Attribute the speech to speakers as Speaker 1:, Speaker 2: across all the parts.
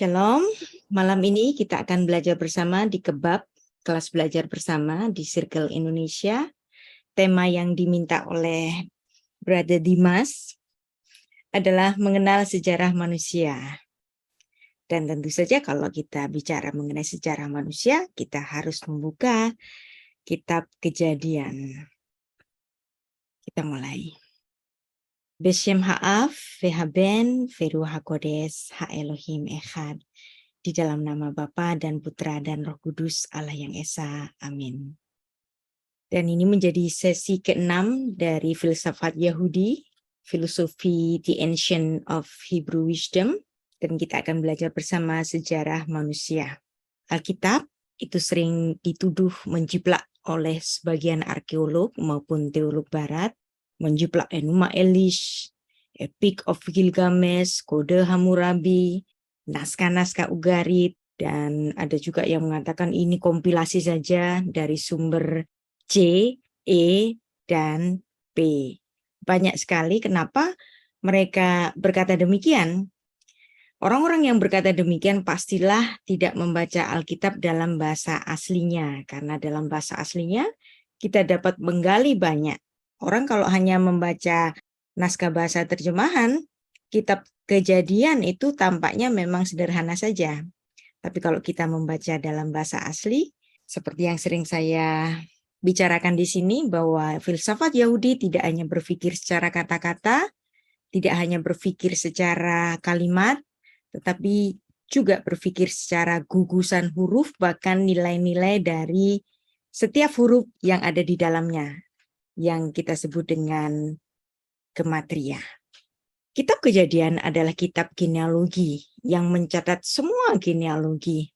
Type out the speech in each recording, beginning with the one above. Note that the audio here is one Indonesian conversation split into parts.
Speaker 1: Shalom, malam ini kita akan belajar bersama di Kebab, kelas belajar bersama di Circle Indonesia. Tema yang diminta oleh Brother Dimas adalah mengenal sejarah manusia. Dan tentu saja kalau kita bicara mengenai sejarah manusia, kita harus membuka kitab Kejadian. Kita mulai. Beshem Ha'af, Vehaben, Veruah HaKodes, Ha-Elohim Echad. Di dalam nama Bapa dan Putra dan Roh Kudus Allah yang Esa. Amin. Dan ini menjadi sesi ke-6 dari filsafat Yahudi, filosofi The Ancient of Hebrew Wisdom, dan kita akan belajar bersama sejarah manusia. Alkitab itu sering dituduh menjiplak oleh sebagian arkeolog maupun teolog barat, menjiplak Enuma Elish, Epic of Gilgamesh, Kode Hammurabi, naskah-naskah Ugarit, dan ada juga yang mengatakan ini kompilasi saja dari sumber C, E, dan P. Banyak sekali. Kenapa mereka berkata demikian? Orang-orang yang berkata demikian pastilah tidak membaca Alkitab dalam bahasa aslinya, karena dalam bahasa aslinya kita dapat menggali banyak. Orang kalau hanya membaca naskah bahasa terjemahan, kitab Kejadian itu tampaknya memang sederhana saja. Tapi kalau kita membaca dalam bahasa asli, seperti yang sering saya bicarakan di sini, bahwa filsafat Yahudi tidak hanya berpikir secara kata-kata, tidak hanya berpikir secara kalimat, tetapi juga berpikir secara gugusan huruf, bahkan nilai-nilai dari setiap huruf yang ada di dalamnya, yang kita sebut dengan gematria. Kitab Kejadian adalah kitab genealogi yang mencatat semua genealogi.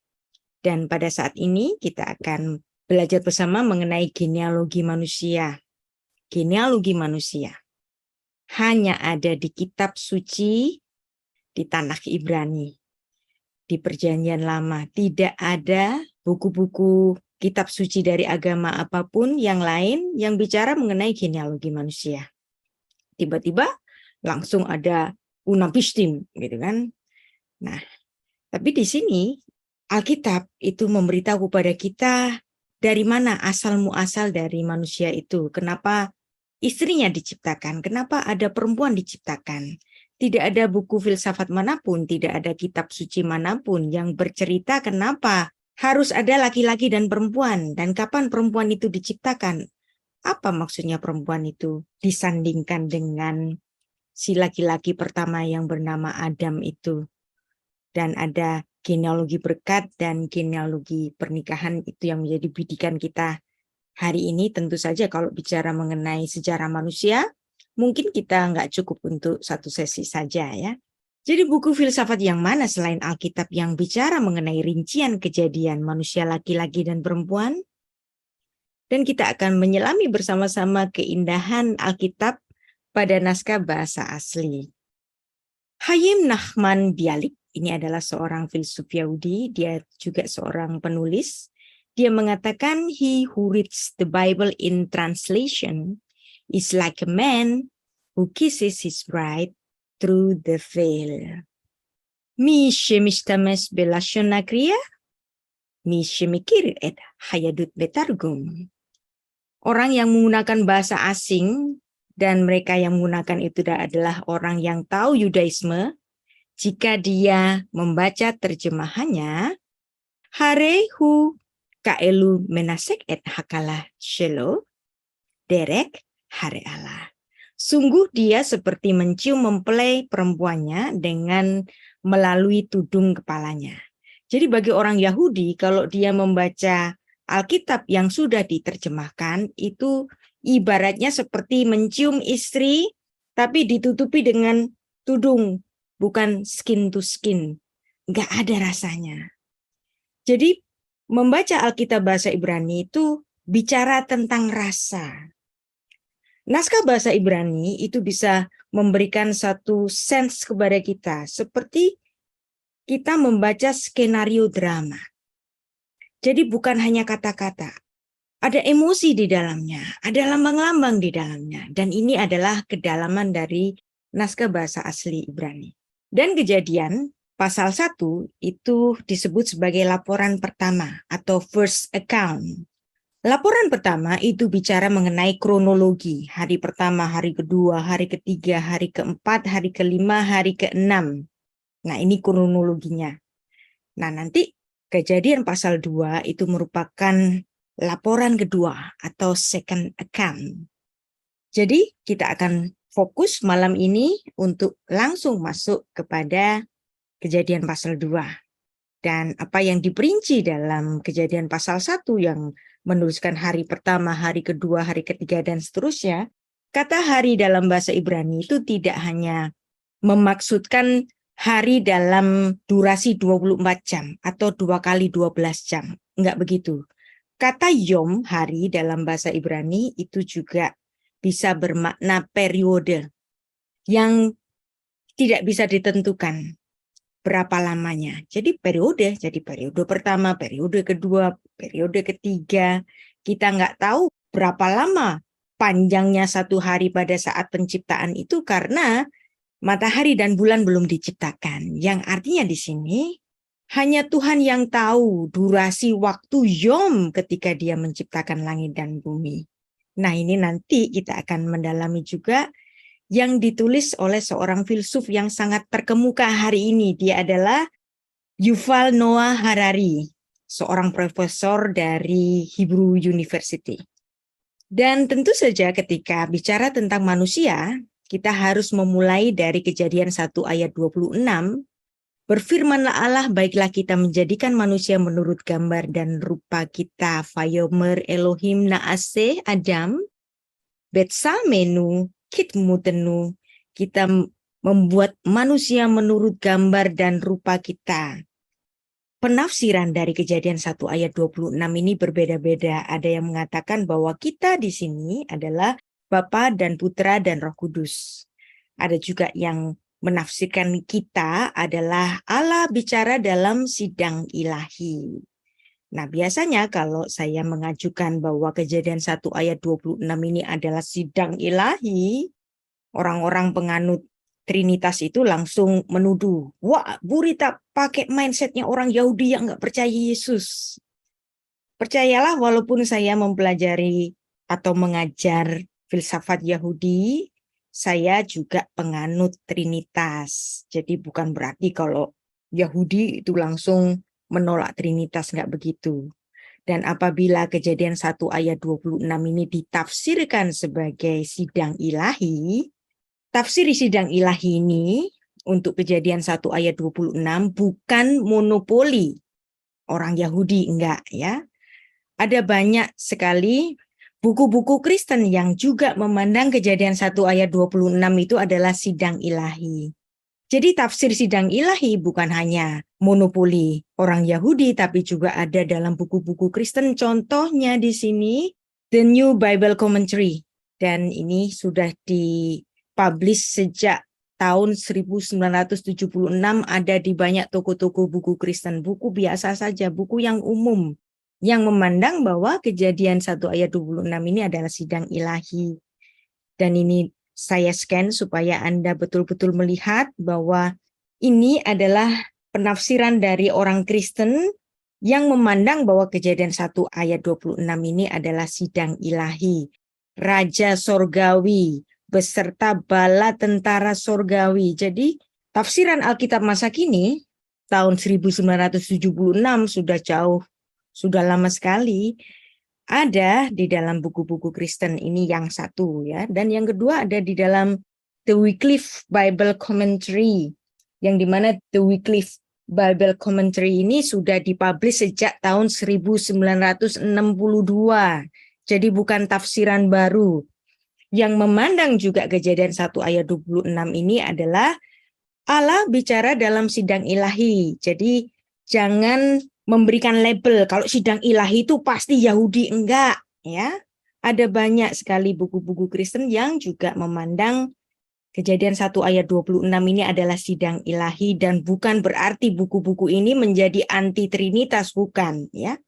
Speaker 1: Dan pada saat ini kita akan belajar bersama mengenai genealogi manusia. Genealogi manusia hanya ada di kitab suci di tanah Ibrani. Di Perjanjian Lama tidak ada buku-buku kitab suci dari agama apapun yang lain yang bicara mengenai genealogi manusia. Tiba-tiba langsung ada Unapistim, gitu kan. Nah, tapi di sini Alkitab itu memberitahu kepada kita dari mana asal muasal dari manusia itu. Kenapa istrinya diciptakan, kenapa ada perempuan diciptakan. Tidak ada buku filsafat manapun, tidak ada kitab suci manapun yang bercerita kenapa harus ada laki-laki dan perempuan, dan kapan perempuan itu diciptakan. Apa maksudnya perempuan itu disandingkan dengan si laki-laki pertama yang bernama Adam itu. Dan ada genealogi berkat dan genealogi pernikahan, itu yang menjadi bidikan kita hari ini. Tentu saja kalau bicara mengenai sejarah manusia, mungkin kita nggak cukup untuk satu sesi saja ya. Jadi buku filsafat yang mana selain Alkitab yang bicara mengenai rincian kejadian manusia laki-laki dan perempuan? Dan kita akan menyelami bersama-sama keindahan Alkitab pada naskah bahasa asli. Chaim Nachman Bialik, ini adalah seorang filsuf Yahudi, dia juga seorang penulis. Dia mengatakan, he who reads the Bible in translation is like a man who kisses his bride through the veil. Mi shemistames belashon kriya, mi shemikir et hayadut betargum. Orang yang menggunakan bahasa asing dan mereka yang menggunakan itu adalah orang yang tahu Yudaisme, jika dia membaca terjemahannya, harehu kaelu menasek et hakalah shelo, derek hare Allah. Sungguh dia seperti mencium mempelai perempuannya dengan melalui tudung kepalanya. Jadi bagi orang Yahudi, kalau dia membaca Alkitab yang sudah diterjemahkan, itu ibaratnya seperti mencium istri, tapi ditutupi dengan tudung, bukan skin to skin. Nggak ada rasanya. Jadi membaca Alkitab bahasa Ibrani itu bicara tentang rasa. Naskah bahasa Ibrani itu bisa memberikan satu sense kepada kita, seperti kita membaca skenario drama. Jadi bukan hanya kata-kata, ada emosi di dalamnya, ada lambang-lambang di dalamnya. Dan ini adalah kedalaman dari naskah bahasa asli Ibrani. Dan Kejadian pasal 1 itu disebut sebagai laporan pertama atau first account. Laporan pertama itu bicara mengenai kronologi. Hari pertama, hari kedua, hari ketiga, hari keempat, hari kelima, hari keenam. Nah, ini kronologinya. Nah, nanti Kejadian pasal 2 itu merupakan laporan kedua atau second account. Jadi kita akan fokus malam ini untuk langsung masuk kepada Kejadian pasal 2. Dan apa yang diperinci dalam Kejadian pasal 1 yang menuliskan hari pertama, hari kedua, hari ketiga, dan seterusnya, kata hari dalam bahasa Ibrani itu tidak hanya memaksudkan hari dalam durasi 24 jam atau 2 kali 12 jam. Enggak begitu. Kata yom, hari dalam bahasa Ibrani, itu juga bisa bermakna periode yang tidak bisa ditentukan berapa lamanya. Jadi periode pertama, periode kedua, periode ketiga. Kita nggak tahu berapa lama panjangnya satu hari pada saat penciptaan itu karena matahari dan bulan belum diciptakan. Yang artinya di sini hanya Tuhan yang tahu durasi waktu yom ketika Dia menciptakan langit dan bumi. Nah, ini nanti kita akan mendalami juga yang ditulis oleh seorang filsuf yang sangat terkemuka hari ini. Dia adalah Yuval Noah Harari, seorang profesor dari Hebrew University. Dan tentu saja ketika bicara tentang manusia, kita harus memulai dari Kejadian 1 ayat 26. Berfirmanlah Allah, baiklah kita menjadikan manusia menurut gambar dan rupa kita. Vayomer Elohim naaseh Adam, betsamenu kitmutenu. Kita membuat manusia menurut gambar dan rupa kita. Penafsiran dari Kejadian 1 ayat 26 ini berbeda-beda. Ada yang mengatakan bahwa kita di sini adalah Bapa dan Putra dan Roh Kudus. Ada juga yang menafsirkan kita adalah Allah bicara dalam sidang ilahi. Nah, biasanya kalau saya mengajukan bahwa Kejadian 1 ayat 26 ini adalah sidang ilahi, orang-orang penganut Trinitas itu langsung menuduh, wah, Bu Rita pakai mindsetnya orang Yahudi yang nggak percaya Yesus. Percayalah, walaupun saya mempelajari atau mengajar filsafat Yahudi, saya juga penganut Trinitas. Jadi bukan berarti kalau Yahudi itu langsung menolak Trinitas, nggak begitu. Dan apabila Kejadian 1 ayat 26 ini ditafsirkan sebagai sidang ilahi, tafsir sidang ilahi ini untuk Kejadian 1 ayat 26 bukan monopoli orang Yahudi, enggak ya. Ada banyak sekali buku-buku Kristen yang juga memandang Kejadian 1 ayat 26 itu adalah sidang ilahi. Jadi tafsir sidang ilahi bukan hanya monopoli orang Yahudi, tapi juga ada dalam buku-buku Kristen. Contohnya di sini, The New Bible Commentary. Dan ini sudah dipublish sejak tahun 1976, ada di banyak toko-toko buku Kristen. Buku biasa saja, buku yang umum, yang memandang bahwa Kejadian 1 ayat 26 ini adalah sidang ilahi. Dan ini saya scan supaya Anda betul-betul melihat bahwa ini adalah penafsiran dari orang Kristen yang memandang bahwa Kejadian 1 ayat 26 ini adalah sidang ilahi. Raja Sorgawi beserta bala tentara Sorgawi. Jadi tafsiran Alkitab masa kini tahun 1976 sudah jauh, sudah lama sekali, ada di dalam buku-buku Kristen ini yang satu ya, dan yang kedua ada di dalam The Wycliffe Bible Commentary, yang dimana The Wycliffe Bible Commentary ini sudah dipublish sejak tahun 1962, jadi bukan tafsiran baru. Yang memandang juga Kejadian 1 ayat 26 ini adalah Allah bicara dalam sidang ilahi, jadi jangan memberikan label kalau sidang ilahi itu pasti Yahudi, enggak ya. Ada banyak sekali buku-buku Kristen yang juga memandang Kejadian 1 ayat 26 ini adalah sidang ilahi, dan bukan berarti buku-buku ini menjadi anti Trinitas, bukan ya.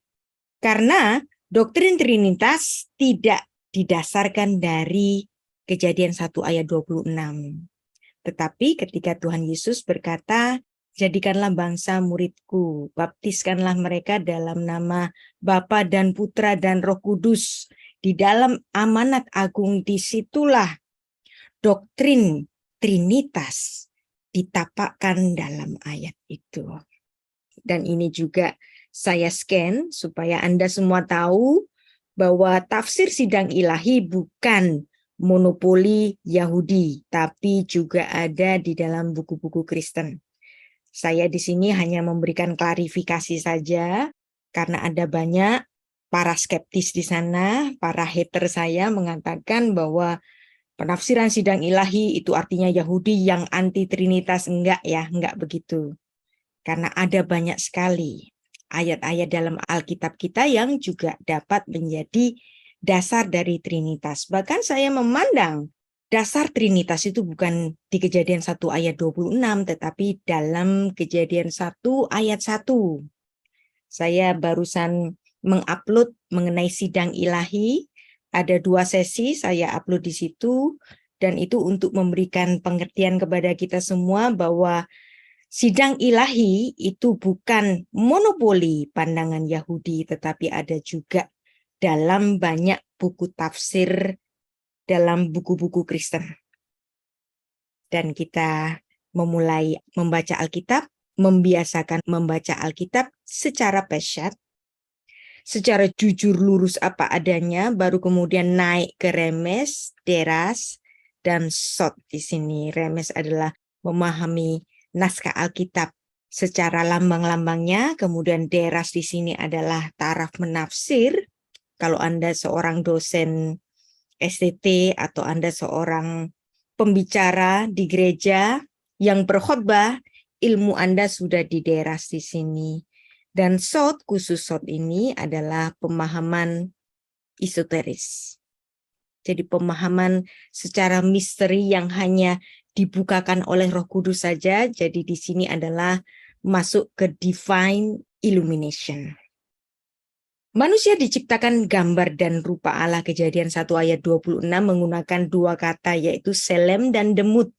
Speaker 1: Karena doktrin Trinitas tidak didasarkan dari Kejadian 1 ayat 26. Tetapi ketika Tuhan Yesus berkata, jadikanlah bangsa muridku, baptiskanlah mereka dalam nama Bapa dan Putra dan Roh Kudus. Di dalam amanat agung, disitulah doktrin Trinitas ditapakkan dalam ayat itu. Dan ini juga saya scan supaya Anda semua tahu bahwa tafsir sidang ilahi bukan monopoli Yahudi, tapi juga ada di dalam buku-buku Kristen. Saya di sini hanya memberikan klarifikasi saja, karena ada banyak para skeptis di sana, para hater saya mengatakan bahwa penafsiran sidang ilahi itu artinya Yahudi yang anti Trinitas. Enggak ya, enggak begitu. Karena ada banyak sekali ayat-ayat dalam Alkitab kita yang juga dapat menjadi dasar dari Trinitas. Bahkan saya memandang dasar Trinitas itu bukan di Kejadian 1 ayat 26, tetapi dalam Kejadian 1 ayat 1. Saya barusan mengupload mengenai sidang ilahi. Ada 2 sesi saya upload di situ. Dan itu untuk memberikan pengertian kepada kita semua bahwa sidang ilahi itu bukan monopoli pandangan Yahudi, tetapi ada juga dalam banyak buku tafsir dalam buku-buku Kristen. Dan kita memulai membaca Alkitab, membiasakan membaca Alkitab secara pesyat, secara jujur lurus apa adanya, baru kemudian naik ke remes, deras, dan sot di sini. Remes adalah memahami naskah Alkitab secara lambang-lambangnya, kemudian deras di sini adalah taraf menafsir. Kalau Anda seorang dosen STT atau Anda seorang pembicara di gereja yang berkhotbah, ilmu Anda sudah dideras di sini. Dan sot, khusus sot ini adalah pemahaman esoteris. Jadi pemahaman secara misteri yang hanya dibukakan oleh Roh Kudus saja. Jadi di sini adalah masuk ke divine illumination. Manusia diciptakan gambar dan rupa Allah, Kejadian 1 ayat 26 menggunakan 2 kata, yaitu selem dan demut.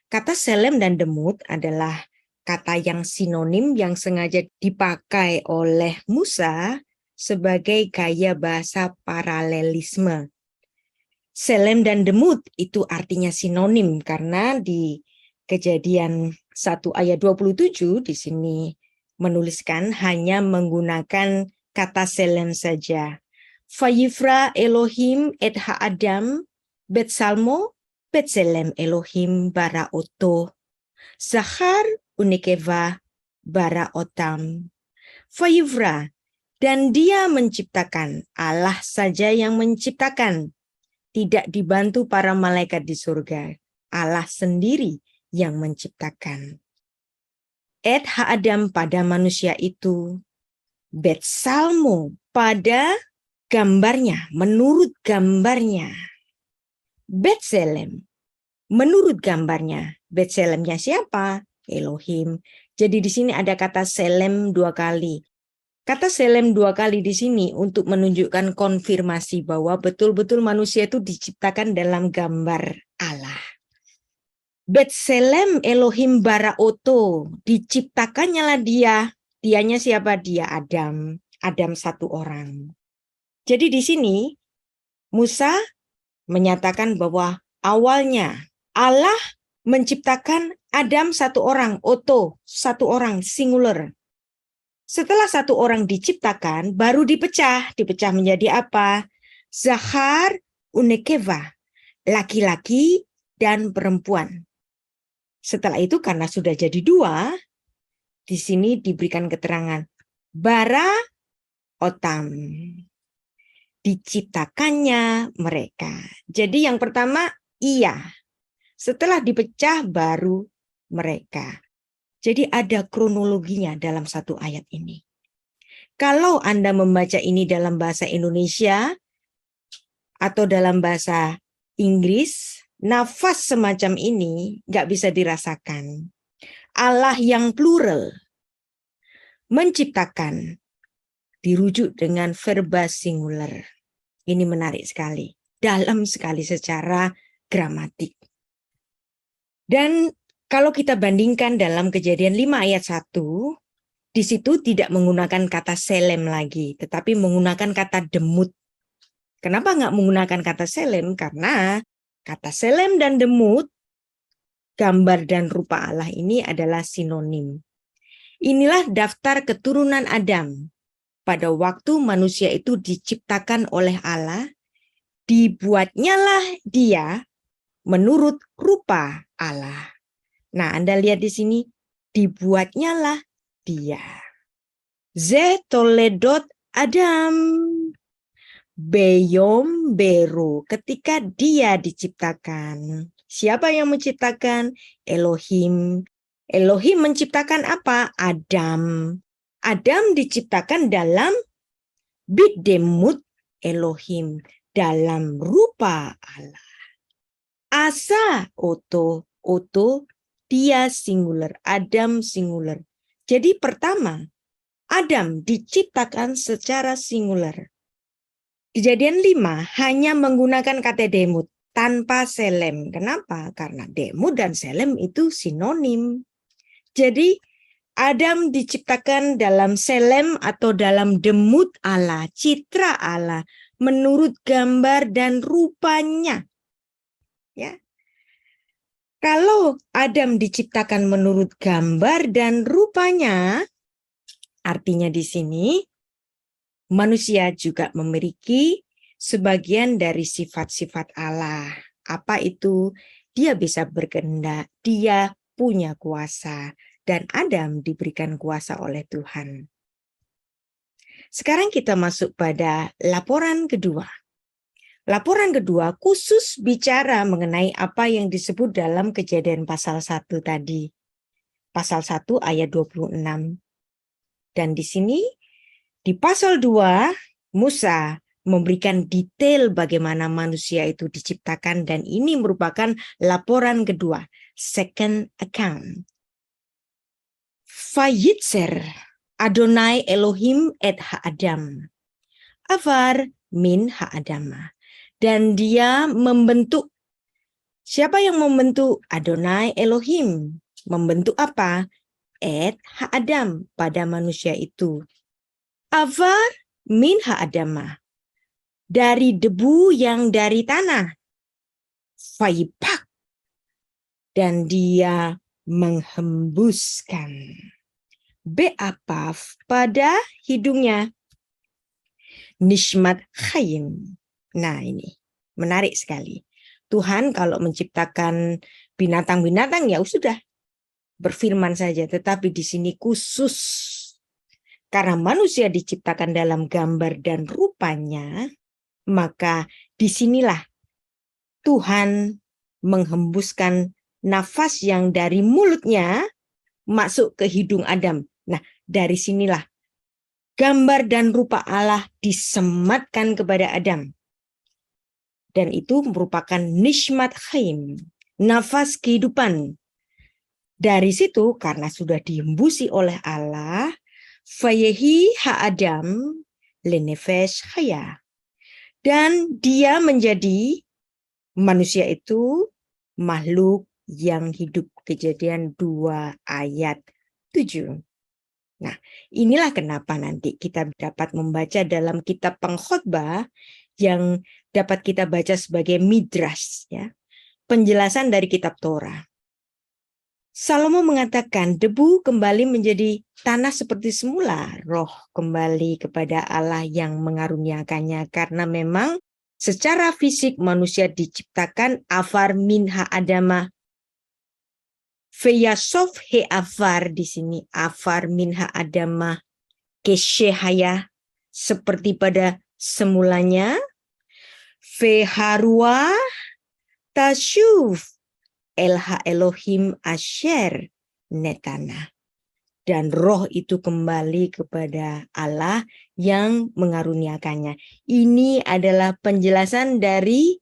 Speaker 1: Kata selem dan demut adalah kata yang sinonim yang sengaja dipakai oleh Musa sebagai gaya bahasa paralelisme. Selem dan demut itu artinya sinonim karena di Kejadian 1 ayat 27 di sini menuliskan hanya menggunakan kata selem saja. Vayifra Elohim et ha'adam bet salmo bet selem Elohim bara oto zahar unikeva bara otam. Vayifra, dan dia menciptakan, Allah saja yang menciptakan, tidak dibantu para malaikat di surga. Allah sendiri yang menciptakan. Et ha'adam pada manusia itu, bet salmo pada gambarnya, menurut gambarnya. Betselem, menurut gambarnya. Betselemnya siapa? Elohim. Jadi di sini ada kata selem 2 kali. Kata selem 2 kali di sini untuk menunjukkan konfirmasi bahwa betul-betul manusia itu diciptakan dalam gambar Allah. Betselem Elohim bara oto, diciptakannya lah dia. Dianya siapa? Dia Adam. Adam 1 orang. Jadi di sini Musa menyatakan bahwa awalnya Allah menciptakan Adam 1 orang, oto, 1 orang, singular. Setelah 1 orang diciptakan, baru dipecah. Dipecah menjadi apa? Zahar unekeva, laki-laki dan perempuan. Setelah itu karena sudah jadi 2, di sini diberikan keterangan bara otam, diciptakannya mereka. Jadi yang pertama iya, setelah dipecah baru mereka. Jadi ada kronologinya dalam 1 ayat ini. Kalau Anda membaca ini dalam bahasa Indonesia atau dalam bahasa Inggris, nafas semacam ini nggak bisa dirasakan. Allah yang plural menciptakan dirujuk dengan verba singular. Ini menarik sekali, dalam sekali secara gramatik. Dan kalau kita bandingkan dalam Kejadian 5 ayat 1, di situ tidak menggunakan kata selem lagi, tetapi menggunakan kata demut. Kenapa nggak menggunakan kata selem? Karena kata selem dan demut, gambar dan rupa Allah ini adalah sinonim. Inilah daftar keturunan Adam. Pada waktu manusia itu diciptakan oleh Allah, dibuatnyalah dia menurut rupa Allah. Nah, Anda lihat di sini, dibuatnyalah dia. Ze toledot Adam. Beyom beru, ketika dia diciptakan. Siapa yang menciptakan? Elohim. Elohim menciptakan apa? Adam. Adam diciptakan dalam bidemut Elohim, dalam rupa Allah. Asa oto, oto dia singular, Adam singular. Jadi pertama, Adam diciptakan secara singular. Kejadian 5 hanya menggunakan kata demut tanpa selem. Kenapa? Karena demut dan selem itu sinonim. Jadi Adam diciptakan dalam selem atau dalam demut Allah, citra Allah, menurut gambar dan rupanya. Ya. Kalau Adam diciptakan menurut gambar dan rupanya, artinya di sini manusia juga memiliki sebagian dari sifat-sifat Allah. Apa itu? Dia bisa berkehendak, dia punya kuasa, dan Adam diberikan kuasa oleh Tuhan. Sekarang kita masuk pada laporan kedua. Laporan kedua khusus bicara mengenai apa yang disebut dalam Kejadian pasal 1 tadi. Pasal 1 ayat 26. Dan di sini di pasal 2, Musa memberikan detail bagaimana manusia itu diciptakan dan ini merupakan laporan kedua, second account. Vayitzer Adonai Elohim et ha'adam, avar min ha'adama. Dan dia membentuk. Siapa yang membentuk? Adonai Elohim. Membentuk apa? Et ha'adam, pada manusia itu. Avar min ha'adama, dari debu yang dari tanah. Fayipak, dan dia menghembuskan be'apaf pada hidungnya. Nishmat chayim. Nah ini menarik sekali. Tuhan kalau menciptakan binatang-binatang ya sudah berfirman saja. Tetapi di sini khusus karena manusia diciptakan dalam gambar dan rupanya, maka disinilah Tuhan menghembuskan nafas yang dari mulutnya masuk ke hidung Adam. Nah, dari sinilah gambar dan rupa Allah disematkan kepada Adam. Dan itu merupakan nishmat chaim, nafas kehidupan. Dari situ, karena sudah dihembusi oleh Allah, Fayehi ha'adam lenefesh haya. Dan dia menjadi manusia itu makhluk yang hidup. Kejadian 2 ayat 7. Nah, inilah kenapa nanti kita dapat membaca dalam kitab pengkhotbah yang dapat kita baca sebagai midrash, ya. Penjelasan dari kitab Torah. Salomo mengatakan debu kembali menjadi tanah seperti semula, roh kembali kepada Allah yang mengaruniakannya, karena memang secara fisik manusia diciptakan afar min ha'adama. Feyasof he afar, di sini afar min ha'adama keshehaya, seperti pada semulanya. Feharua tasyuf Elha Elohim Asher Netana. Dan roh itu kembali kepada Allah yang mengaruniakannya. Ini adalah penjelasan dari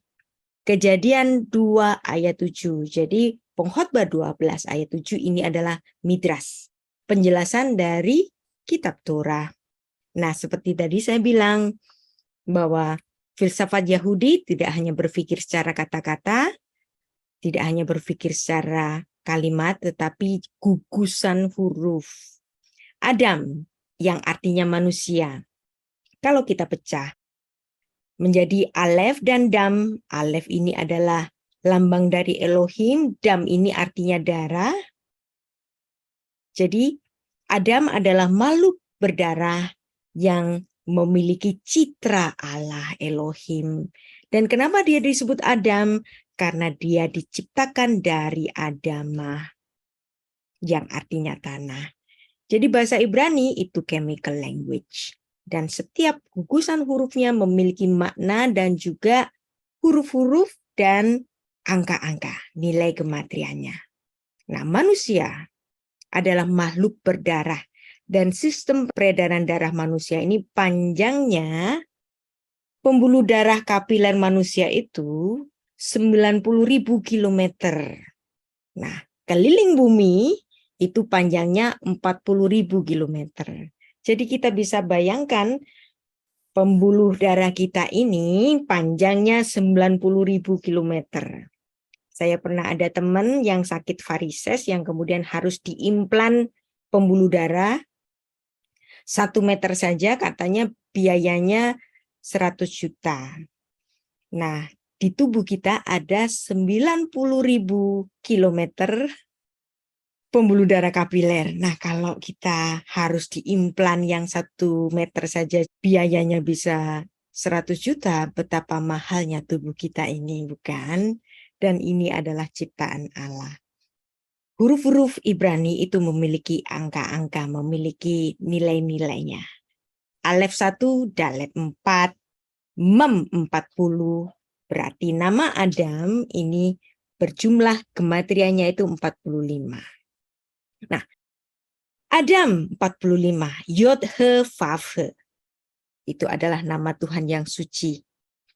Speaker 1: Kejadian 2 ayat 7. Jadi pengkhotbah 12 ayat 7 ini adalah midrash. Penjelasan dari kitab Torah. Nah, seperti tadi saya bilang bahwa filsafat Yahudi tidak hanya berpikir secara kata-kata, tidak hanya berpikir secara kalimat, tetapi gugusan huruf. Adam, yang artinya manusia. Kalau kita pecah menjadi Alef dan Dam. Alef ini adalah lambang dari Elohim. Dam ini artinya darah. Jadi Adam adalah makhluk berdarah yang memiliki citra Allah Elohim. Dan kenapa dia disebut Adam? Karena dia diciptakan dari Adamah. yang artinya tanah. Jadi bahasa Ibrani itu chemical language. Dan setiap gugusan hurufnya memiliki makna dan juga huruf-huruf dan angka-angka, nilai gematriannya. Nah, manusia adalah makhluk berdarah. Dan sistem peredaran darah manusia ini panjangnya, pembuluh darah kapiler manusia itu 90.000 kilometer. Nah, keliling bumi itu panjangnya 40.000 kilometer. Jadi kita bisa bayangkan pembuluh darah kita ini panjangnya 90.000 kilometer. Saya pernah ada teman yang sakit varises yang kemudian harus diimplan pembuluh darah 1 meter saja, katanya biayanya 100 juta. Nah, di tubuh kita ada 90.000 kilometer pembuluh darah kapiler. Nah, kalau kita harus diimplan yang 1 meter saja biayanya bisa 100 juta, betapa mahalnya tubuh kita ini, bukan? Dan ini adalah ciptaan Allah. Huruf-huruf Ibrani itu memiliki angka-angka, memiliki nilai-nilainya. Alef 1, Daled 4, Mem 40. Berarti nama Adam ini berjumlah gematriannya itu 45. Nah, Adam 45, Yod He Vav He. Itu adalah nama Tuhan yang suci.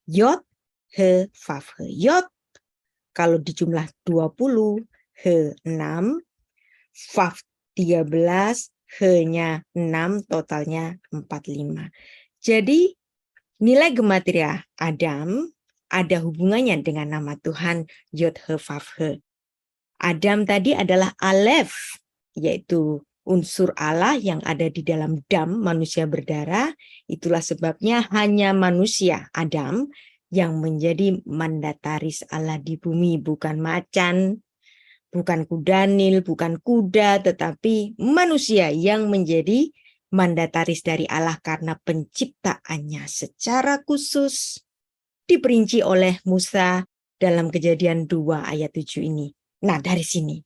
Speaker 1: Yod He Vav He. Yod kalau dijumlah 20, He 6, Vav 13, He-nya 6, totalnya 45. Jadi nilai gematria Adam ada hubungannya dengan nama Tuhan Yod He Vav He. Adam tadi adalah Alef, yaitu unsur Allah yang ada di dalam dam manusia berdarah. Itulah sebabnya hanya manusia Adam yang menjadi mandataris Allah di bumi, bukan macan, bukan kudanil, bukan kuda, tetapi manusia yang menjadi mandataris dari Allah karena penciptaannya secara khusus diperinci oleh Musa dalam Kejadian 2 ayat 7 ini. Nah, dari sini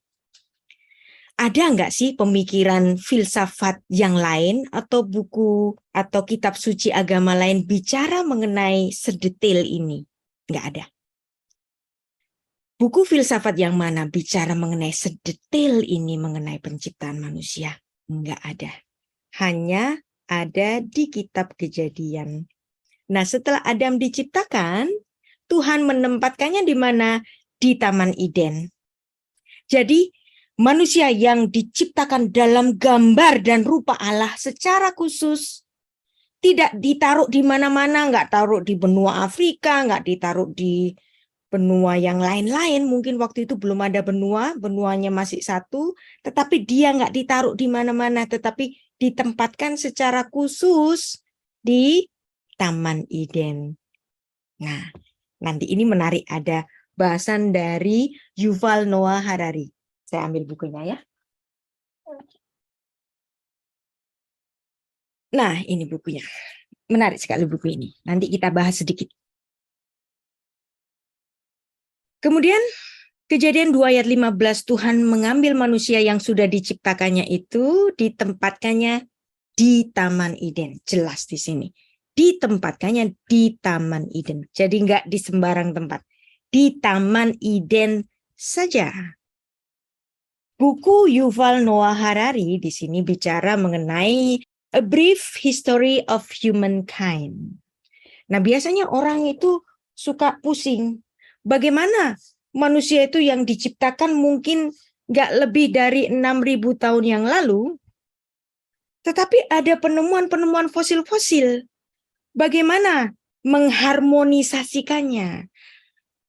Speaker 1: ada nggak sih pemikiran filsafat yang lain atau buku atau kitab suci agama lain bicara mengenai sedetail ini? Nggak ada. Buku filsafat yang mana bicara mengenai sedetail ini mengenai penciptaan manusia? Nggak ada. Hanya ada di kitab Kejadian. Nah, setelah Adam diciptakan, Tuhan menempatkannya di mana? Di Taman Eden. Jadi, manusia yang diciptakan dalam gambar dan rupa Allah secara khusus, tidak ditaruh di mana-mana, nggak taruh di benua Afrika, nggak ditaruh di benua yang lain-lain. Mungkin waktu itu belum ada benua, benuanya masih satu, tetapi dia nggak ditaruh di mana-mana, tetapi ditempatkan secara khusus di Taman Eden. Nah, nanti ini menarik, ada bahasan dari Yuval Noah Harari. Saya ambil bukunya ya. Nah, ini bukunya. Menarik sekali buku ini. Nanti kita bahas sedikit. Kemudian Kejadian 2 ayat 15, Tuhan mengambil manusia yang sudah diciptakannya itu, ditempatkannya di Taman Eden. Jelas di sini. Ditempatkannya di Taman Eden. Jadi enggak di sembarang tempat. Di Taman Eden saja. Buku Yuval Noah Harari di sini bicara mengenai A Brief History of Humankind. Nah, biasanya orang itu suka pusing. Bagaimana manusia itu yang diciptakan mungkin nggak lebih dari 6.000 tahun yang lalu, tetapi ada penemuan-penemuan fosil-fosil. Bagaimana mengharmonisasikannya?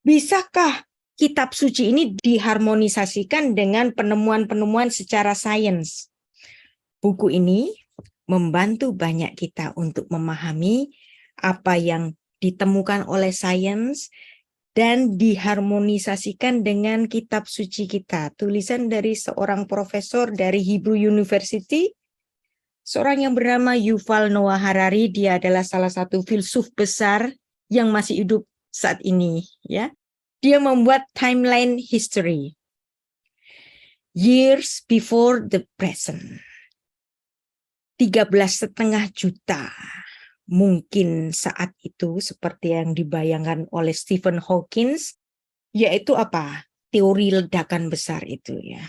Speaker 1: Bisakah kitab suci ini diharmonisasikan dengan penemuan-penemuan secara sains? Buku ini membantu banyak kita untuk memahami apa yang ditemukan oleh sains dan diharmonisasikan dengan kitab suci kita. Tulisan dari seorang profesor dari Hebrew University, seorang yang bernama Yuval Noah Harari. Dia adalah salah satu filsuf besar yang masih hidup saat ini, ya. Dia membuat timeline history. years before the present. 13,5 juta. Mungkin saat itu seperti yang dibayangkan oleh Stephen Hawking, yaitu apa? Teori ledakan besar itu ya.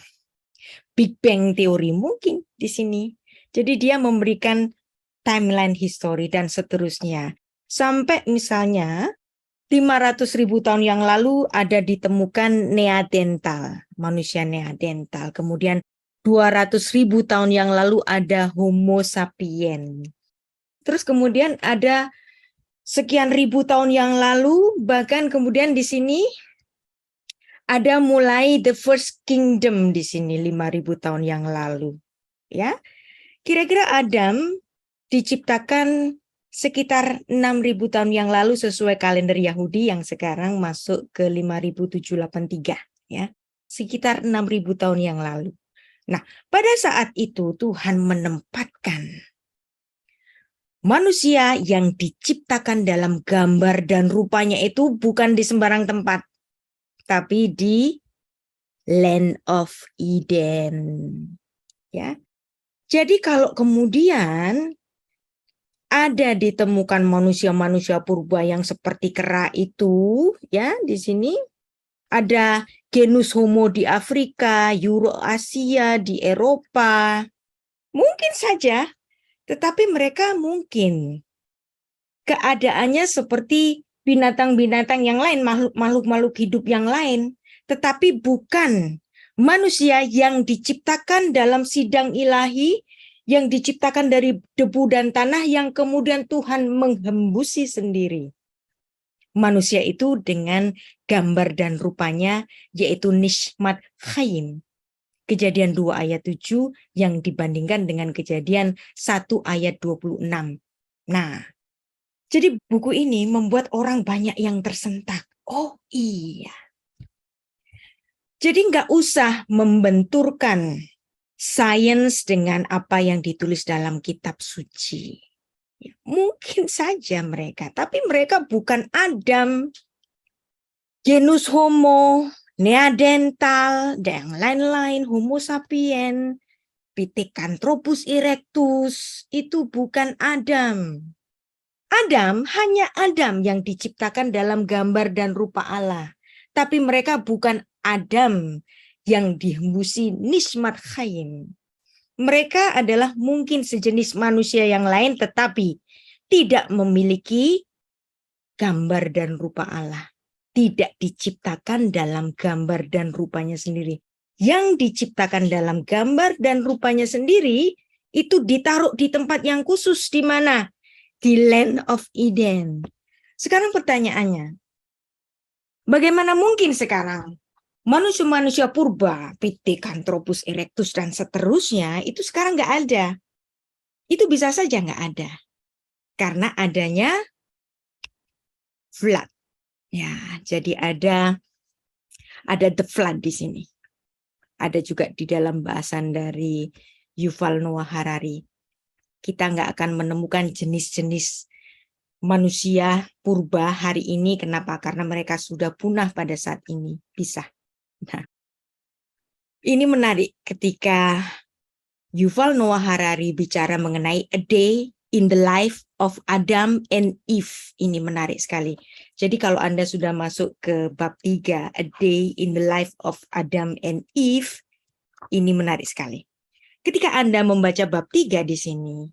Speaker 1: Big Bang teori mungkin di sini. Jadi dia memberikan timeline history dan seterusnya. Sampai misalnya 500.000 tahun yang lalu ada ditemukan Neanderthal, manusia Neanderthal. Kemudian 200.000 tahun yang lalu ada Homo sapiens. Terus kemudian ada sekian ribu tahun yang lalu, bahkan kemudian di sini ada mulai the first kingdom di sini 5.000 tahun yang lalu. Ya, kira-kira Adam diciptakan sekitar 6.000 tahun yang lalu sesuai kalender Yahudi yang sekarang masuk ke 5.783 ya. Sekitar 6.000 tahun yang lalu. Nah, pada saat itu Tuhan menempatkan manusia yang diciptakan dalam gambar dan rupanya itu bukan di sembarang tempat, tapi di Land of Eden. Ya. Jadi kalau kemudian ada ditemukan manusia-manusia purba yang seperti kera itu, ya, di sini ada genus Homo di Afrika, Eurasia di Eropa. Mungkin saja, tetapi mereka mungkin keadaannya seperti binatang-binatang yang lain, makhluk-makhluk hidup yang lain, tetapi bukan manusia yang diciptakan dalam sidang ilahi, yang diciptakan dari debu dan tanah yang kemudian Tuhan menghembusi sendiri. Manusia itu dengan gambar dan rupanya, yaitu Nishmat Chaim. Kejadian 2 ayat 7 yang dibandingkan dengan Kejadian 1 ayat 26. Nah, jadi buku ini membuat orang banyak yang tersentak. Oh iya. Jadi nggak usah membenturkan sains dengan apa yang ditulis dalam kitab suci. Mungkin saja mereka, tapi mereka bukan Adam, genus Homo, Neanderthal, dan lain-lain, Homo sapiens, Pithecanthropus erectus, itu bukan Adam. Adam, hanya Adam yang diciptakan dalam gambar dan rupa Allah. Tapi mereka bukan Adam yang dihembusi Nishmat Chaim. Mereka adalah mungkin sejenis manusia yang lain tetapi tidak memiliki gambar dan rupa Allah. Tidak diciptakan dalam gambar dan rupanya sendiri. Yang diciptakan dalam gambar dan rupanya sendiri itu ditaruh di tempat yang khusus di mana? Di Land of Eden. Sekarang pertanyaannya, bagaimana mungkin sekarang manusia-manusia purba, Pithecanthropus erectus dan seterusnya itu sekarang nggak ada? Itu bisa saja nggak ada, karena adanya flood. Ya, jadi ada the flood di sini. Ada juga di dalam bahasan dari Yuval Noah Harari. Kita nggak akan menemukan jenis-jenis manusia purba hari ini. Kenapa? Karena mereka sudah punah pada saat ini. Bisa. Nah, ini menarik ketika Yuval Noah Harari bicara mengenai a day in the life of Adam and Eve. Ini menarik sekali. Jadi kalau Anda sudah masuk ke bab 3, a day in the life of Adam and Eve, ini menarik sekali. Ketika Anda membaca bab 3 di sini,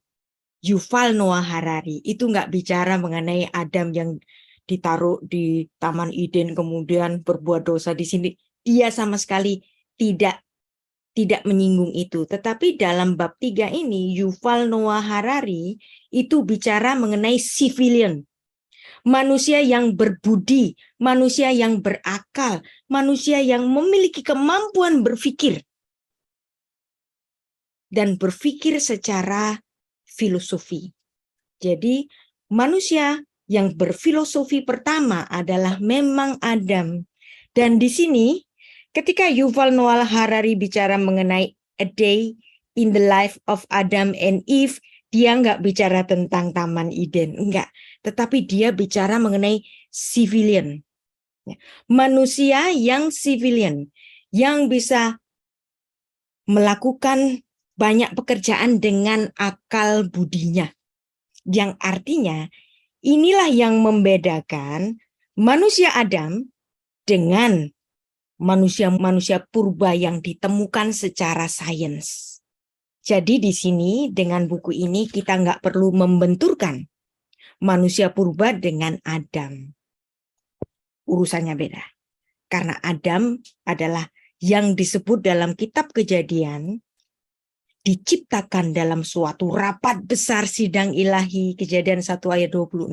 Speaker 1: Yuval Noah Harari itu nggak bicara mengenai Adam yang ditaruh di Taman Eden kemudian berbuat dosa di sini. Dia sama sekali tidak menyinggung itu. Tetapi dalam bab 3 ini Yuval Noah Harari itu bicara mengenai civilian. Manusia yang berbudi, manusia yang berakal, manusia yang memiliki kemampuan berpikir. Dan berpikir secara filosofi. Jadi manusia yang berfilosofi pertama adalah memang Adam. Dan di sini ketika Yuval Noah Harari bicara mengenai a day in the life of Adam and Eve, dia nggak bicara tentang Taman Eden, enggak. Tetapi dia bicara mengenai civilian. Manusia yang civilian, yang bisa melakukan banyak pekerjaan dengan akal budinya. Yang artinya inilah yang membedakan manusia Adam dengan manusia-manusia purba yang ditemukan secara sains. Jadi di sini dengan buku ini kita nggak perlu membenturkan manusia purba dengan Adam. Urusannya beda. Karena Adam adalah yang disebut dalam kitab Kejadian diciptakan dalam suatu rapat besar sidang ilahi, Kejadian 1 ayat 26.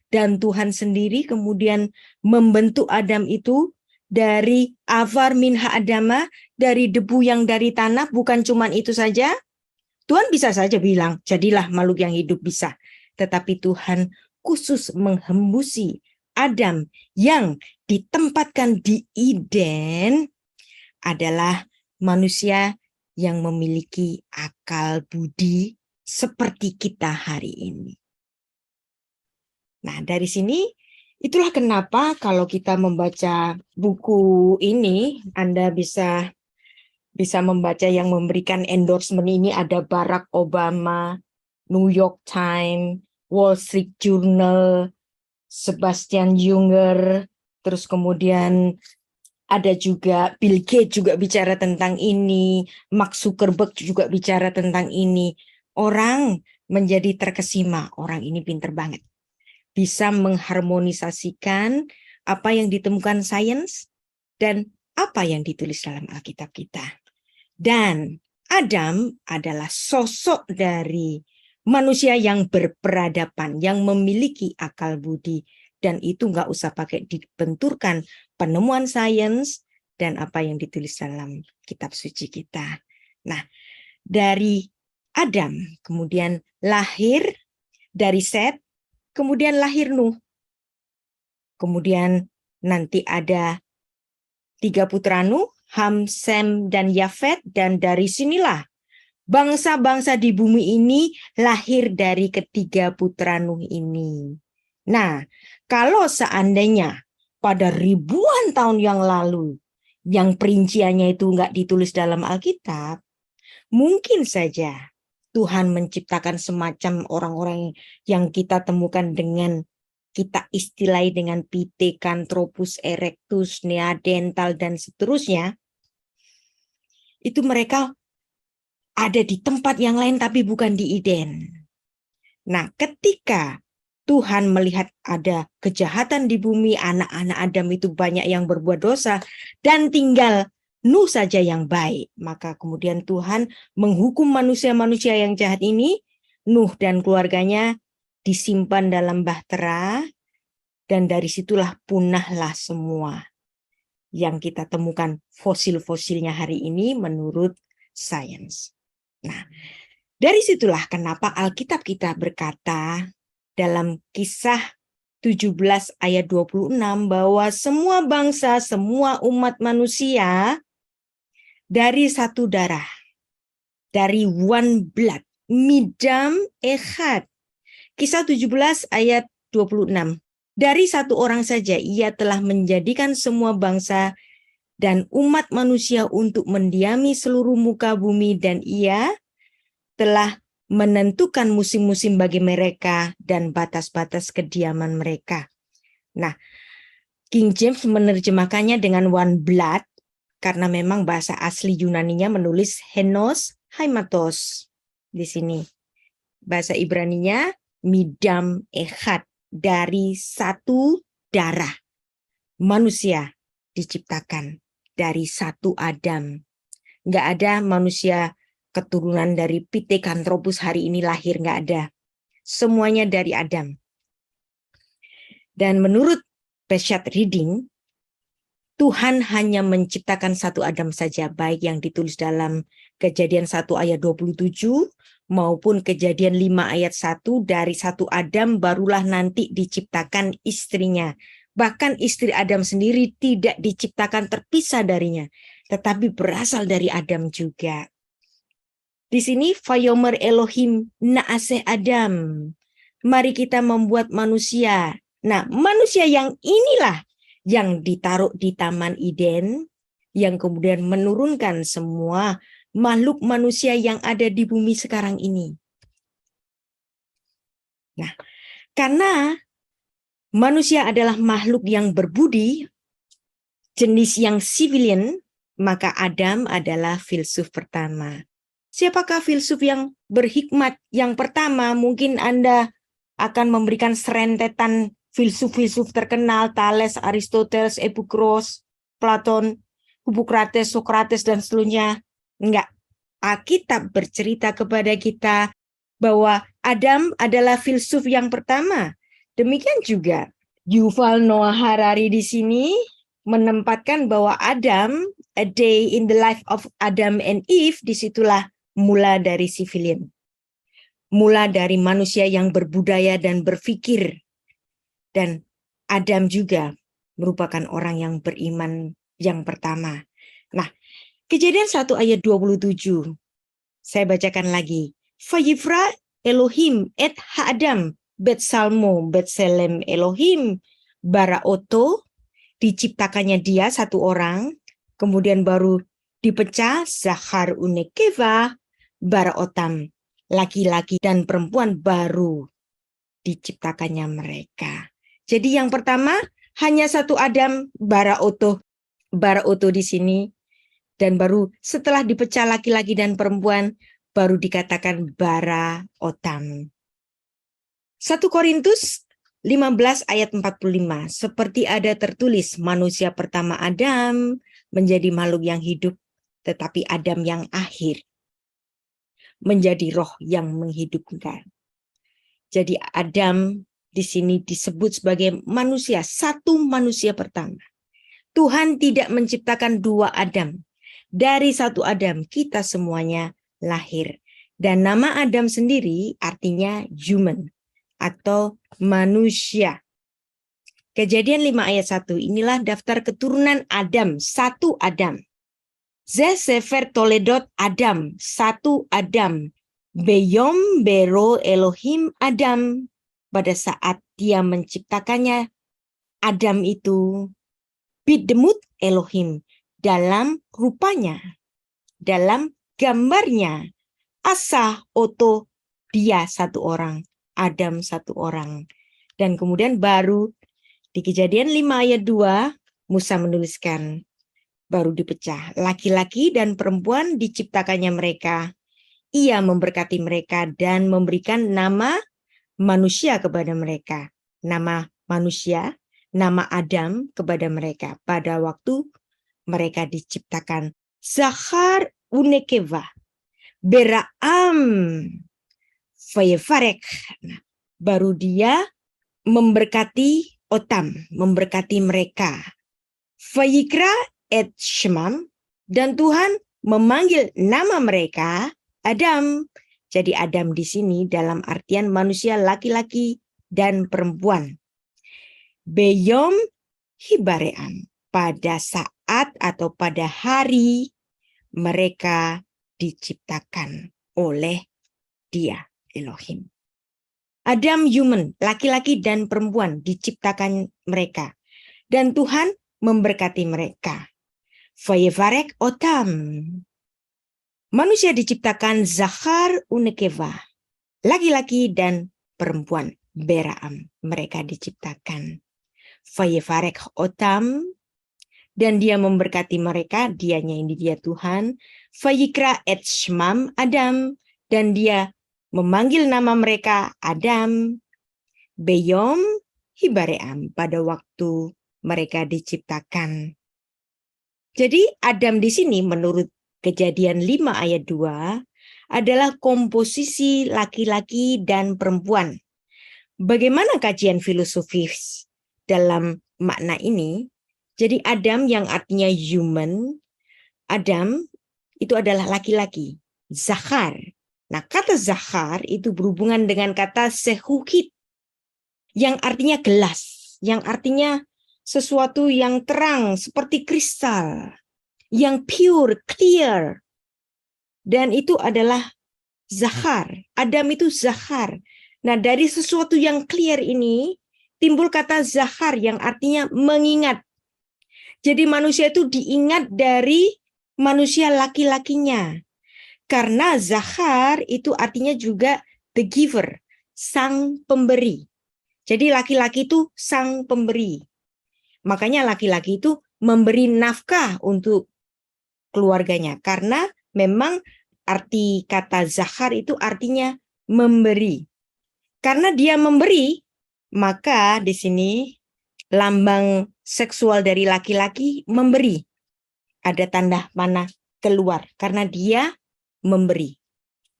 Speaker 1: Dan Tuhan sendiri kemudian membentuk Adam itu dari afar minha adama, dari debu yang dari tanah. Bukan cuma itu saja, Tuhan bisa saja bilang, jadilah makhluk yang hidup, bisa. Tetapi Tuhan khusus menghembusi Adam yang ditempatkan di Eden adalah manusia yang memiliki akal budi seperti kita hari ini. Nah, dari sini itulah kenapa kalau kita membaca buku ini, Anda bisa membaca yang memberikan endorsement ini ada Barack Obama, New York Times, Wall Street Journal, Sebastian Junger, terus kemudian ada juga Bill Gates juga bicara tentang ini, Mark Zuckerberg juga bicara tentang ini. Orang menjadi terkesima, orang ini pinter banget. Bisa mengharmonisasikan apa yang ditemukan sains dan apa yang ditulis dalam Alkitab kita. Dan Adam adalah sosok dari manusia yang berperadaban, yang memiliki akal budi. Dan itu nggak usah pakai dibenturkan penemuan sains dan apa yang ditulis dalam kitab suci kita. Nah, dari Adam kemudian lahir dari Set, kemudian lahir Nuh. Kemudian nanti ada 3 putra Nuh, Ham, Sem, dan Yafet, dan dari sinilah bangsa-bangsa di bumi ini lahir dari ketiga putra Nuh ini. Nah, kalau seandainya pada ribuan tahun yang lalu, yang perinciannya itu nggak ditulis dalam Alkitab, mungkin saja Tuhan menciptakan semacam orang-orang yang kita temukan dengan kita istilahi dengan Pithecanthropus erectus, Neanderthal, dan seterusnya. Itu mereka ada di tempat yang lain tapi bukan di Eden. Nah, ketika Tuhan melihat ada kejahatan di bumi, anak-anak Adam itu banyak yang berbuat dosa, dan tinggal Nuh saja yang baik. Maka kemudian Tuhan menghukum manusia-manusia yang jahat ini, Nuh dan keluarganya disimpan dalam bahtera, dan dari situlah punahlah semua yang kita temukan fosil-fosilnya hari ini menurut sains. Nah, dari situlah kenapa Alkitab kita berkata dalam Kisah 17 ayat 26 bahwa semua bangsa, semua umat manusia dari satu darah, dari one blood, midam echad. Kisah 17 ayat 26. Dari satu orang saja ia telah menjadikan semua bangsa dan umat manusia untuk mendiami seluruh muka bumi, dan ia telah menentukan musim-musim bagi mereka dan batas-batas kediaman mereka. Nah, King James menerjemahkannya dengan one blood karena memang bahasa asli Yunaninya menulis henos haimatos di sini. Bahasa Ibraninya midam echad, dari satu darah. Manusia diciptakan dari satu Adam. Nggak ada manusia keturunan dari Pithecanthropus hari ini lahir, nggak ada. Semuanya dari Adam. Dan menurut Peshat Reading, Tuhan hanya menciptakan satu Adam saja, baik yang ditulis dalam Kejadian 1 ayat 27 maupun Kejadian 5 ayat 1, dari satu Adam barulah nanti diciptakan istrinya. Bahkan istri Adam sendiri tidak diciptakan terpisah darinya, tetapi berasal dari Adam juga. Di sini Vayomer Elohim na'aseh Adam. Mari kita membuat manusia. Nah, manusia yang inilah yang ditaruh di Taman Eden, yang kemudian menurunkan semua makhluk manusia yang ada di bumi sekarang ini. Nah, karena manusia adalah makhluk yang berbudi, jenis yang civilian, maka Adam adalah filsuf pertama. Siapakah filsuf yang berhikmat yang pertama? Mungkin Anda akan memberikan serentetan filsuf-filsuf terkenal, Thales, Aristoteles, Epikros, Platon, Hippocrates, Socrates, dan seterusnya. Enggak. Alkitab bercerita kepada kita bahwa Adam adalah filsuf yang pertama. Demikian juga Yuval Noah Harari di sini menempatkan bahwa Adam, a day in the life of Adam and Eve, disitulah mula dari civilian. Mula dari manusia yang berbudaya dan berpikir. Dan Adam juga merupakan orang yang beriman yang pertama. Nah, Kejadian 1 ayat 27. Saya bacakan lagi. Vayifra Elohim et ha'adam bet salmo bet selem Elohim bara oto. Diciptakannya dia satu orang. Kemudian baru dipecah zahar unekeva bara otam. Laki-laki dan perempuan baru diciptakannya mereka. Jadi yang pertama hanya satu Adam bara oto di sini. Dan baru setelah dipecah laki-laki dan perempuan, baru dikatakan bara otam. 1 Korintus 15 ayat 45. Seperti ada tertulis, manusia pertama Adam menjadi makhluk yang hidup, tetapi Adam yang akhir menjadi roh yang menghidupkan. Jadi Adam di sini disebut sebagai manusia, satu manusia pertama. Tuhan tidak menciptakan dua Adam. Dari satu Adam kita semuanya lahir. Dan nama Adam sendiri artinya human atau manusia. Kejadian 5 ayat 1, inilah daftar keturunan Adam, satu Adam. Ze Sefer Toledot Adam, satu Adam. Beyom bero Elohim Adam. Pada saat dia menciptakannya, Adam itu bidemut Elohim. Dalam rupanya, dalam gambarnya. Asa oto, dia satu orang. Adam satu orang. Dan kemudian baru di Kejadian 5 ayat 2, Musa menuliskan, baru dipecah. Laki-laki dan perempuan diciptakannya mereka. Ia memberkati mereka dan memberikan nama manusia kepada mereka. Nama manusia, nama Adam kepada mereka. Pada waktu mereka diciptakan. Zahar unekeva. Beraam. Fayefarek. Nah, baru dia memberkati otam. Memberkati mereka. Fayikra et shemam. Dan Tuhan memanggil nama mereka Adam. Jadi Adam di sini dalam artian manusia laki-laki dan perempuan. Beyom hibaream. Pada saat atau pada hari mereka diciptakan oleh dia, Elohim. Adam human, laki-laki dan perempuan diciptakan mereka. Dan Tuhan memberkati mereka. Fayevarek otam. Manusia diciptakan zahar unekeva. Laki-laki dan perempuan. Beraam. Mereka diciptakan. Fayevarek otam. Dan dia memberkati mereka. Dianya ini dia Tuhan. Fayikra et shmam Adam. Dan dia memanggil nama mereka Adam. Beyom hibaream. Pada waktu mereka diciptakan. Jadi Adam di sini menurut Kejadian 5 ayat 2 adalah komposisi laki-laki dan perempuan. Bagaimana kajian filosofis dalam makna ini? Jadi Adam yang artinya human, Adam itu adalah laki-laki, zahar. Nah kata zahar itu berhubungan dengan kata sehuhit yang artinya gelas, yang artinya sesuatu yang terang seperti kristal. Yang pure, clear. Dan itu adalah zahar. Adam itu zahar. Nah dari sesuatu yang clear ini timbul kata zahar yang artinya mengingat. Jadi manusia itu diingat dari manusia laki-lakinya. Karena Zachar itu artinya juga the giver, sang pemberi. Jadi laki-laki itu sang pemberi. Makanya laki-laki itu memberi nafkah untuk keluarganya. Karena memang arti kata Zachar itu artinya memberi. Karena dia memberi, maka di sini lambang seksual dari laki-laki memberi. Ada tanda panah keluar karena dia memberi.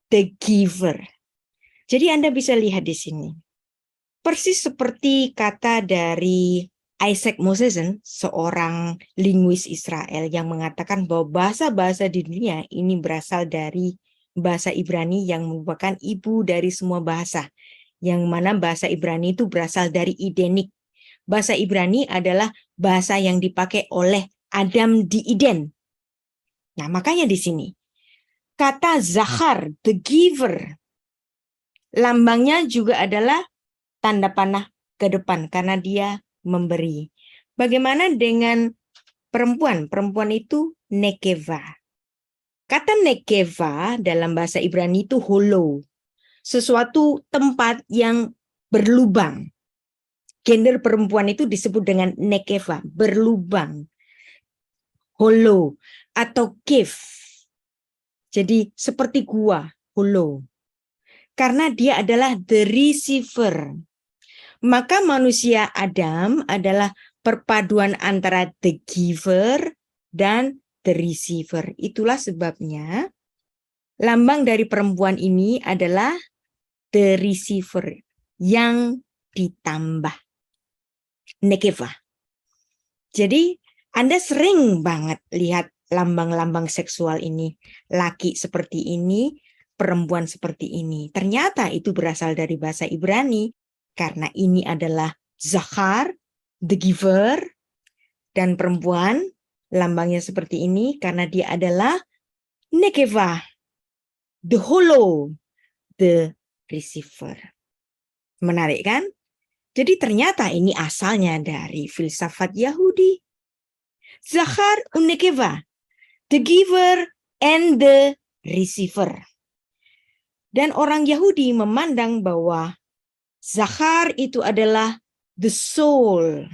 Speaker 1: The giver. Jadi Anda bisa lihat di sini. Persis seperti kata dari Isaac Mosesen, seorang linguis Israel yang mengatakan bahwa bahasa-bahasa di dunia ini berasal dari bahasa Ibrani yang merupakan ibu dari semua bahasa. Yang mana bahasa Ibrani itu berasal dari Idenik. Bahasa Ibrani adalah bahasa yang dipakai oleh Adam di Eden. Nah, makanya di sini kata Zachar, the giver, lambangnya juga adalah tanda panah ke depan karena dia memberi. Bagaimana dengan perempuan? Perempuan itu nekeva. Kata nekeva dalam bahasa Ibrani itu holo. Sesuatu tempat yang berlubang. Gender perempuan itu disebut dengan nekeva, berlubang. Holo atau cave. Jadi seperti gua, holo. Karena dia adalah the receiver. Maka manusia Adam adalah perpaduan antara the giver dan the receiver. Itulah sebabnya lambang dari perempuan ini adalah the receiver yang ditambah. Nekeva. Jadi Anda sering banget lihat lambang-lambang seksual ini. Laki seperti ini, perempuan seperti ini. Ternyata itu berasal dari bahasa Ibrani. Karena ini adalah Zachar, the giver. Dan perempuan lambangnya seperti ini karena dia adalah nekeva, the holo, the receiver. Menarik kan? Jadi ternyata ini asalnya dari filsafat Yahudi. Zachar unekeva, the giver and the receiver. Dan orang Yahudi memandang bahwa Zachar itu adalah the soul.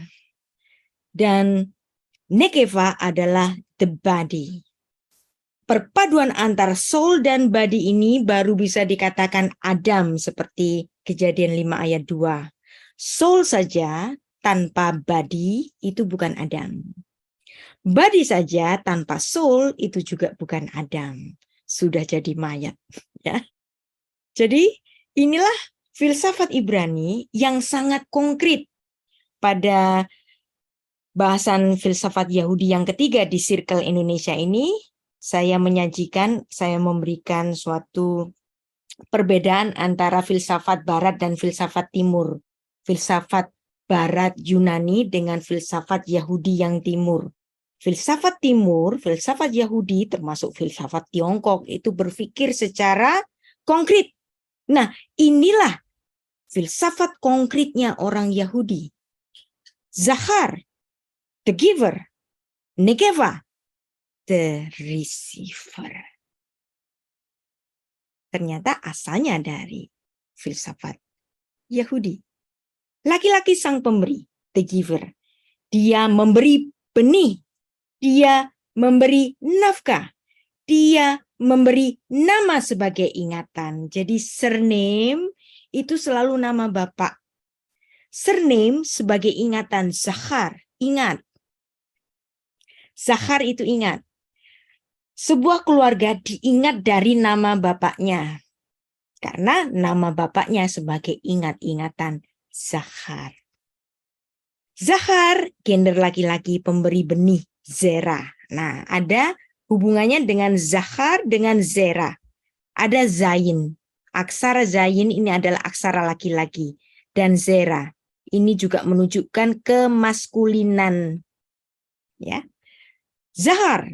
Speaker 1: Dan nekeva adalah the body. Perpaduan antara soul dan body ini baru bisa dikatakan Adam seperti Kejadian 5 ayat 2. Soul saja tanpa body itu bukan Adam. Body saja tanpa soul itu juga bukan Adam. Sudah jadi mayat. Ya. Jadi inilah filsafat Ibrani yang sangat konkret pada bahasan filsafat Yahudi yang ketiga di Circle Indonesia ini. Saya memberikan suatu perbedaan antara filsafat Barat dan filsafat Timur. Filsafat Barat Yunani dengan filsafat Yahudi yang Timur. Filsafat Timur, filsafat Yahudi termasuk filsafat Tiongkok itu berpikir secara konkret. Nah, inilah filsafat konkretnya orang Yahudi. Zachar, the giver. Nekeva, the receiver. Ternyata asalnya dari filsafat Yahudi. Laki-laki sang pemberi, the giver. Dia memberi benih. Dia memberi nafkah. Dia memberi nama sebagai ingatan. Jadi surname itu selalu nama bapak. Surname sebagai ingatan. Zachar, ingat. Zachar itu ingat. Sebuah keluarga diingat dari nama bapaknya. Karena nama bapaknya sebagai ingat-ingatan. Zachar. Zachar, gender laki-laki pemberi benih, zera. Nah, ada hubungannya dengan Zachar dengan zera. Ada zayin. Aksara zayin ini adalah aksara laki-laki. Dan zera. Ini juga menunjukkan kemaskulinan. Ya. Zahar,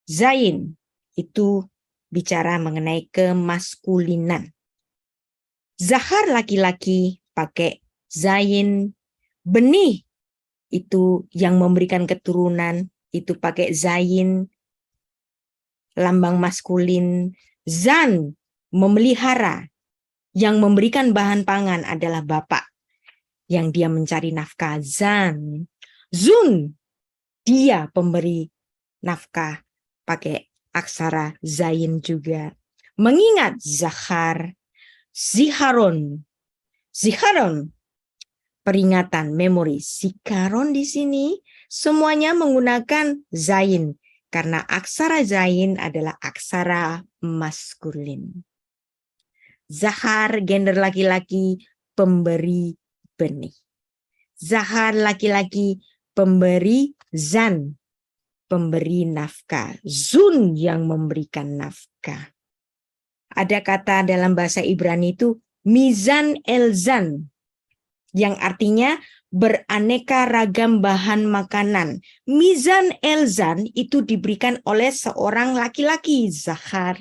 Speaker 1: zayin, itu bicara mengenai kemaskulinan. Zahar laki-laki pakai zayin, benih itu yang memberikan keturunan itu pakai zayin, lambang maskulin, Zan, memelihara. Yang memberikan bahan pangan adalah bapak. Yang dia mencari nafkah. Zan. Zun, dia pemberi nafkah. Pakai aksara zayin juga. Mengingat Zahar. Ziharon. Ziharon, peringatan, memori. Zikaron di sini semuanya menggunakan zayin. Karena aksara zayin adalah aksara maskulin. Zahar, gender laki-laki, pemberi benih. Zahar, laki-laki, pemberi zan, pemberi nafkah. Zun yang memberikan nafkah. Ada kata dalam bahasa Ibrani itu mizan elzan, yang artinya beraneka ragam bahan makanan. Mizan elzan itu diberikan oleh seorang laki-laki, Zahar.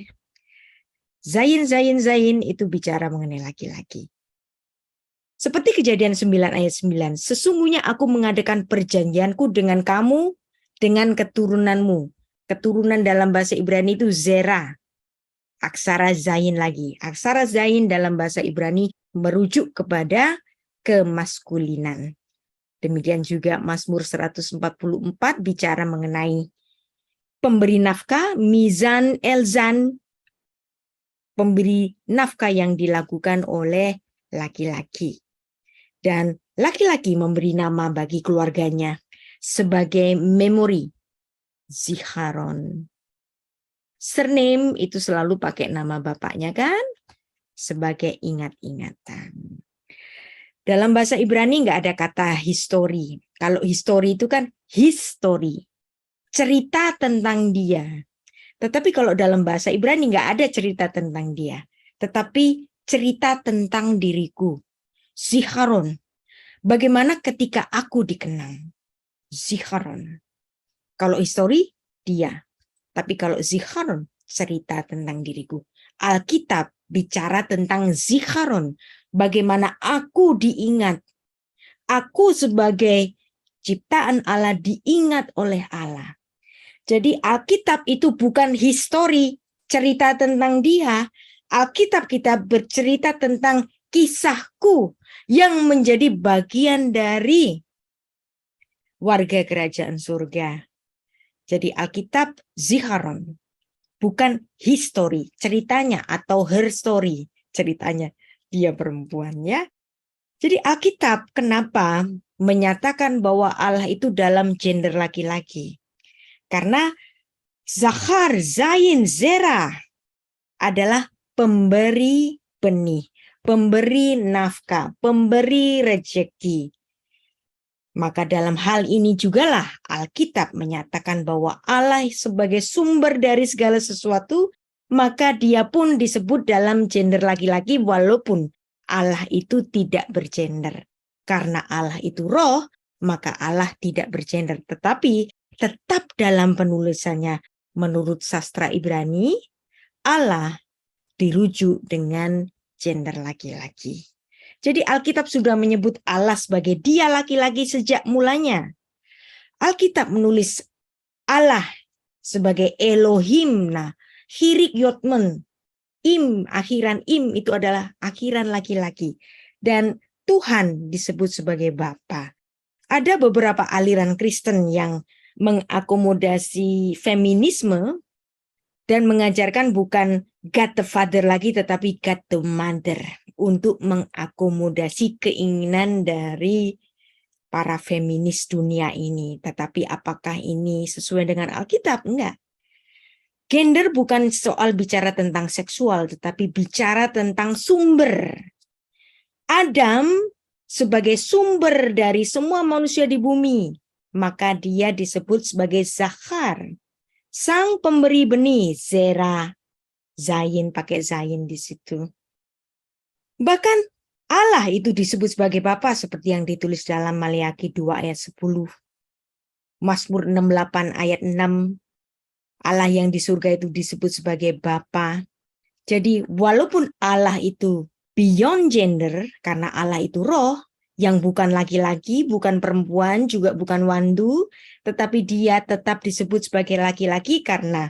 Speaker 1: Zayin itu bicara mengenai laki-laki. Seperti Kejadian 9 ayat 9, sesungguhnya aku mengadakan perjanjianku dengan kamu, dengan keturunanmu. Keturunan dalam bahasa Ibrani itu zera. Aksara zayin lagi. Aksara zayin dalam bahasa Ibrani merujuk kepada kemaskulinan. Demikian juga Mazmur 144 bicara mengenai pemberi nafkah, mizan elzan, pemberi nafkah yang dilakukan oleh laki-laki. Dan laki-laki memberi nama bagi keluarganya sebagai memori, ziharon. Surname itu selalu pakai nama bapaknya kan? Sebagai ingat-ingatan. Dalam bahasa Ibrani nggak ada kata history. Kalau history itu kan history. Cerita tentang dia. Tetapi kalau dalam bahasa Ibrani nggak ada cerita tentang dia. Tetapi cerita tentang diriku. Ziharon. Bagaimana ketika aku dikenang? Ziharon. Kalau history, dia. Tapi kalau ziharon, cerita tentang diriku. Alkitab bicara tentang ziharon. Bagaimana aku diingat. Aku sebagai ciptaan Allah diingat oleh Allah. Jadi Alkitab itu bukan histori, cerita tentang dia. Alkitab kita bercerita tentang kisahku yang menjadi bagian dari warga kerajaan surga. Jadi Alkitab ziharon, bukan history, ceritanya atau her story, ceritanya dia perempuannya. Jadi Alkitab kenapa menyatakan bahwa Allah itu dalam gender laki-laki? Karena Zahar, Zayin, Zera adalah pemberi benih, pemberi nafkah, pemberi rezeki. Maka dalam hal ini jugalah Alkitab menyatakan bahwa Allah sebagai sumber dari segala sesuatu, maka dia pun disebut dalam gender laki-laki walaupun Allah itu tidak bergender. Karena Allah itu roh, maka Allah tidak bergender. Tetapi tetap dalam penulisannya menurut sastra Ibrani, Allah dirujuk dengan gender laki-laki. Jadi Alkitab sudah menyebut Allah sebagai dia laki-laki sejak mulanya. Alkitab menulis Allah sebagai Elohim. Nah, hirik yotmen, akhiran im itu adalah akhiran laki-laki. Dan Tuhan disebut sebagai Bapa. Ada beberapa aliran Kristen yang mengakomodasi feminisme dan mengajarkan bukan God the Father lagi, tetapi God the Mother. Untuk mengakomodasi keinginan dari para feminis dunia ini. Tetapi apakah ini sesuai dengan Alkitab? Enggak. Gender bukan soal bicara tentang seksual, tetapi bicara tentang sumber. Adam sebagai sumber dari semua manusia di bumi, maka dia disebut sebagai Zahar. Sang pemberi benih, Zera, Zayin, pakai Zayin di situ. Bahkan Allah itu disebut sebagai Bapa seperti yang ditulis dalam Maleakhi 2 ayat 10. Mazmur 68 ayat 6. Allah yang di surga itu disebut sebagai Bapa. Jadi walaupun Allah itu beyond gender, karena Allah itu roh, yang bukan laki-laki, bukan perempuan, juga bukan wandu, tetapi dia tetap disebut sebagai laki-laki karena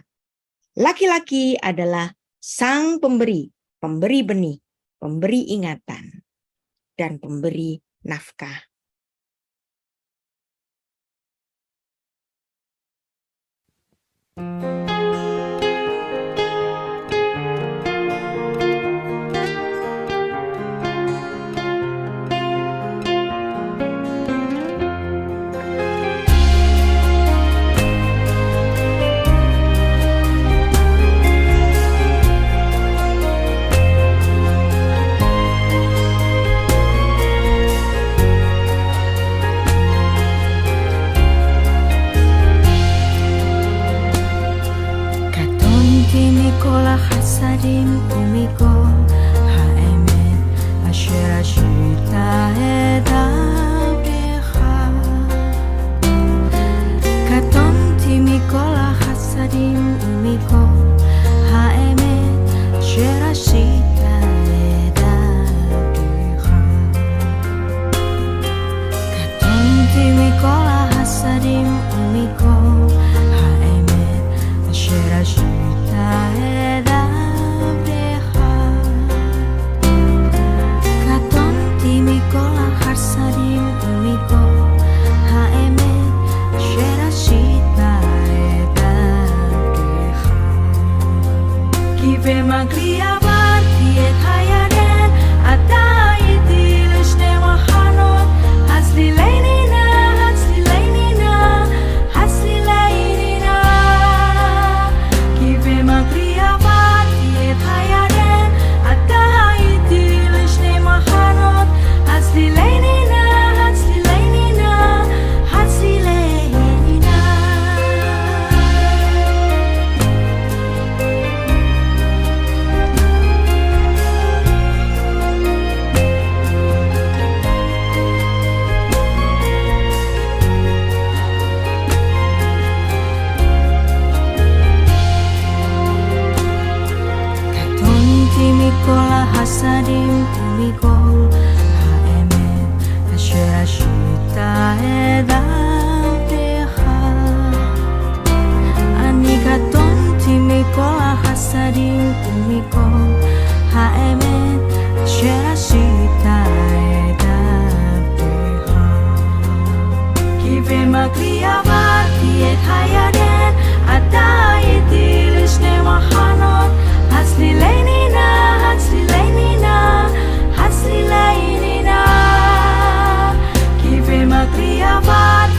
Speaker 1: laki-laki adalah Sang pemberi, pemberi benih, pemberi ingatan, dan pemberi nafkah.
Speaker 2: Kola hasadim umiko haemet asher ashita edabecha katonti mikola hasadim umiko haemet asher ashita edabecha katonti mikola hasadim umiko haemet asher ashita Maglia barti et hayaden ata iti lishne machanot hasli leinina kive maglia barti et hayaden ata iti lishne machanot hasli leinina Kola hasadim umikol haemet asher ashita edabecha ani katonti mikola hasadim umikol haemet asher ashita edabecha kive magli avarti et hayaden ata iti lishne machanot hasli leinina kive magli avar